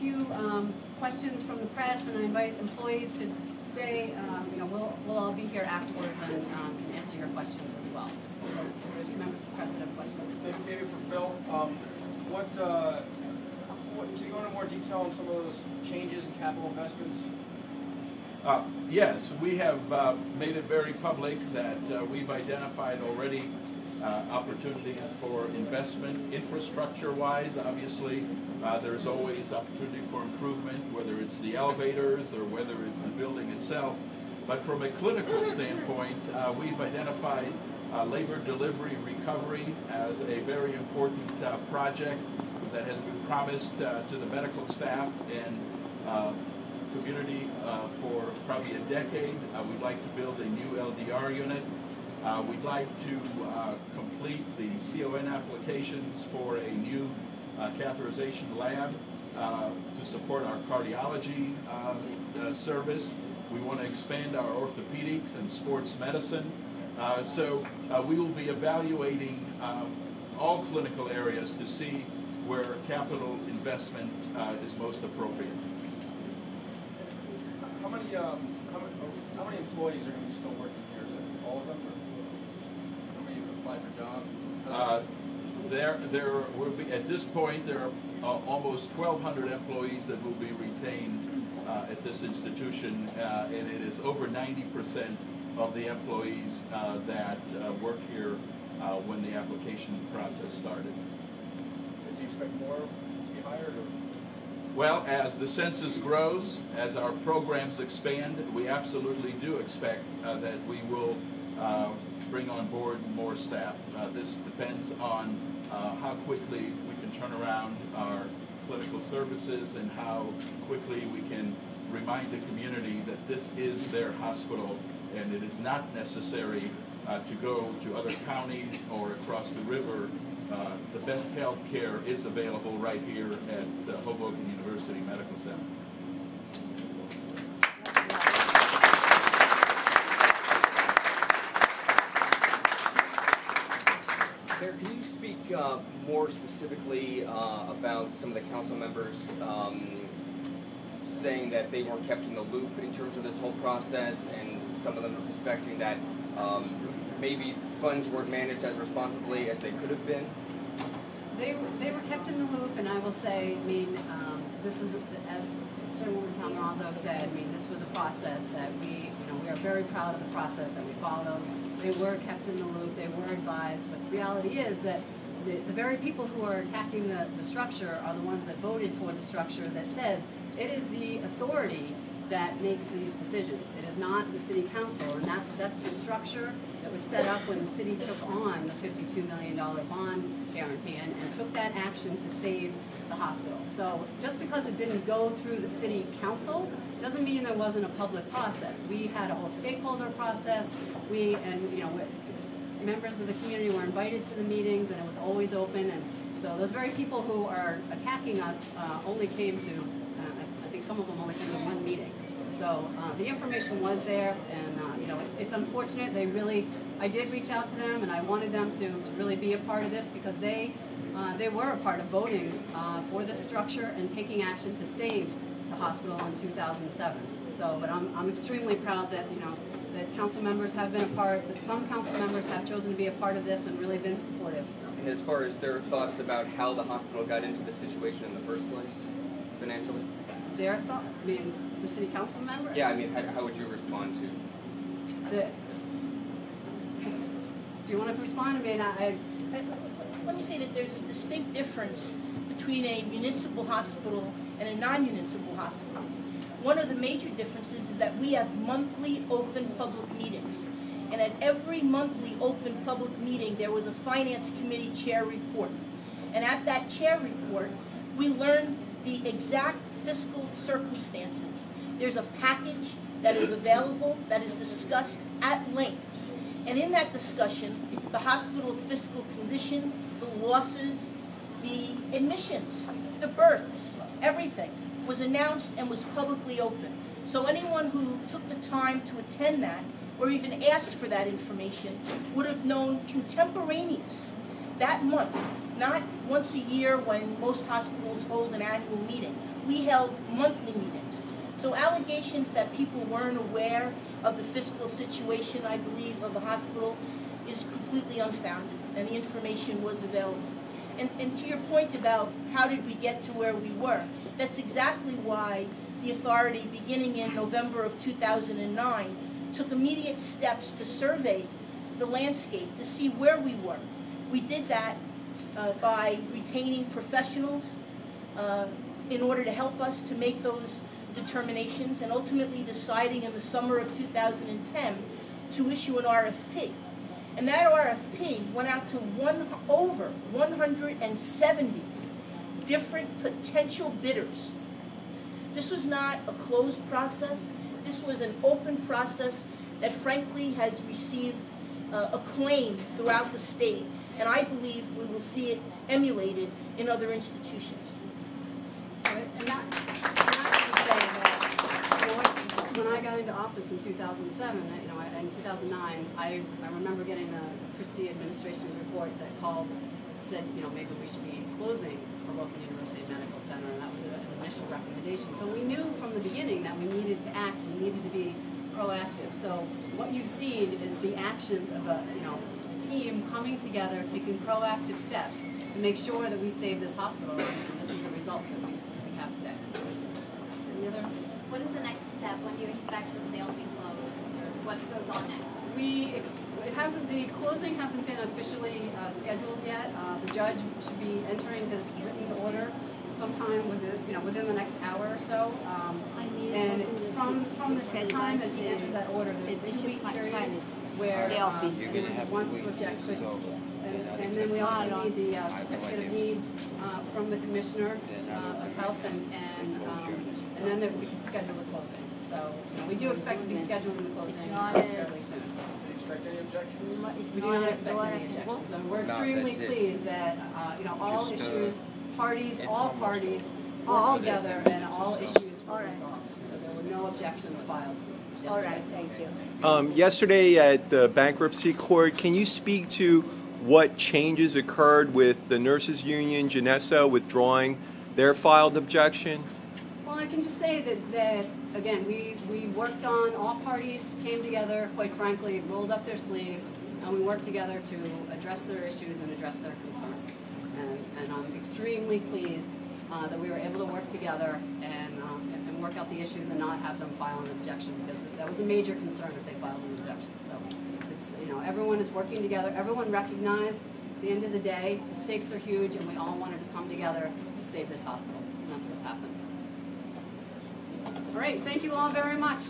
few questions from the press, and I invite employees to stay. We'll all be here afterwards and can answer your questions as well. So there's members of the press that have questions. Maybe for Phil, can you go into more detail on some of those changes in capital investments? Yes, we have made it very public that we've identified already opportunities for investment infrastructure-wise. Obviously, there's always opportunity for improvement, whether it's the elevators or whether it's the building itself. But from a clinical standpoint, we've identified labor delivery recovery as a very important project that has been promised to the medical staff and community for probably a decade. We'd like to build a new LDR unit. We'd like to complete the CON applications for a new catheterization lab to support our cardiology service. We want to expand our orthopedics and sports medicine. So we will be evaluating all clinical areas to see where capital investment is most appropriate. How many employees are going to be still working here? Is it all of them? Or how many apply for jobs? There will be, at this point, there are almost 1,200 employees that will be retained at this institution, and it is over 90% of the employees that worked here when the application process started. Do you expect more to be hired? Or? Well, as the census grows, as our programs expand, we absolutely do expect that we will bring on board more staff. This depends on how quickly we can turn around our clinical services and how quickly we can remind the community that this is their hospital and it is not necessary to go to other counties or across the river. The best health care is available right here at Hoboken University Medical Center. Mayor, can you speak more specifically about some of the council members saying that they weren't kept in the loop in terms of this whole process, and some of them suspecting that maybe funds weren't managed as responsibly as they could have been? They were kept in the loop, and I will say, this is, as Chairwoman Talmarazzo said, this was a process that we are very proud of the process that we followed. They were kept in the loop, they were advised, but the reality is that the very people who are attacking the structure are the ones that voted for the structure that says it is the authority that makes these decisions. It is not the city council, and that's the structure that was set up when the city took on the $52 million bond guarantee and took that action to save the hospital. So just because it didn't go through the city council doesn't mean there wasn't a public process. We had a whole stakeholder process. Members of the community were invited to the meetings, and it was always open. And so those very people who are attacking us only came to, I think some of them only came to one meeting. So the information was there, and it's unfortunate. I did reach out to them, and I wanted them to really be a part of this because they were a part of voting for this structure and taking action to save the hospital in 2007. So, but I'm extremely proud that that council members have been a part, that some council members have chosen to be a part of this and really been supportive. And as far as their thoughts about how the hospital got into this situation in the first place, financially? Their thought, the city council member? Yeah, how would you respond to? Do you want to respond? Let me say that there's a distinct difference between a municipal hospital and a non-municipal hospital. One of the major differences is that we have monthly open public meetings. And at every monthly open public meeting, there was a finance committee chair report. And at that chair report, we learned the exact fiscal circumstances. There's a package that is available that is discussed at length. And in that discussion, the hospital fiscal condition, the losses, the admissions, the births, everything was announced and was publicly open. So anyone who took the time to attend that or even asked for that information would have known contemporaneous that month, not once a year when most hospitals hold an annual meeting, we held monthly meetings. So allegations that people weren't aware of the fiscal situation, I believe, of the hospital is completely unfounded, and the information was available. And to your point about how did we get to where we were, that's exactly why the authority, beginning in November of 2009, took immediate steps to survey the landscape to see where we were. We did that by retaining professionals in order to help us to make those determinations, and ultimately deciding in the summer of 2010 to issue an RFP. And that RFP went out to over 170 different potential bidders. This was not a closed process. This was an open process that frankly has received acclaim throughout the state, and I believe we will see it emulated in other institutions. So, and not to say that when I got into office in 2007, you know, in 2009, I remember getting the Christie administration report that said, you know, maybe we should be closing Hoboken University Medical Center, and that was an initial recommendation. So we knew from the beginning that we needed to act, we needed to be proactive. So what you've seen is the actions of a team coming together, taking proactive steps to make sure that we save this hospital, and this is the result that we have today. Any other? What is the next step? When do you expect the sale to be closed, or what goes on next? The closing hasn't been officially scheduled yet. The judge should be entering his written order sometime within the next hour or so. And from the time that he enters that order, there's a 2-week period where wants to object quickly. And then we also need the certificate of need from the Commissioner of Health, and then we can schedule the closing. So we do expect to be scheduling the closing fairly soon. Do you expect any objections? We do not expect any objections. And we're extremely pleased that all issues, all parties work together, and all issues were resolved. So there were no objections filed. All right, thank you. Yesterday at the bankruptcy court, can you speak to what changes occurred with the nurses union, Janessa, withdrawing their filed objection? Well, I can just say that again, we worked on, all parties came together, quite frankly, rolled up their sleeves, and we worked together to address their issues and address their concerns. And I'm extremely pleased that we were able to work together and work out the issues and not have them file an objection, because that was a major concern if they filed an objection. So it's, everyone is working together. Everyone recognized at the end of the day the stakes are huge, and we all wanted to come together to save this hospital, and that's what's happened. Great, thank you all very much.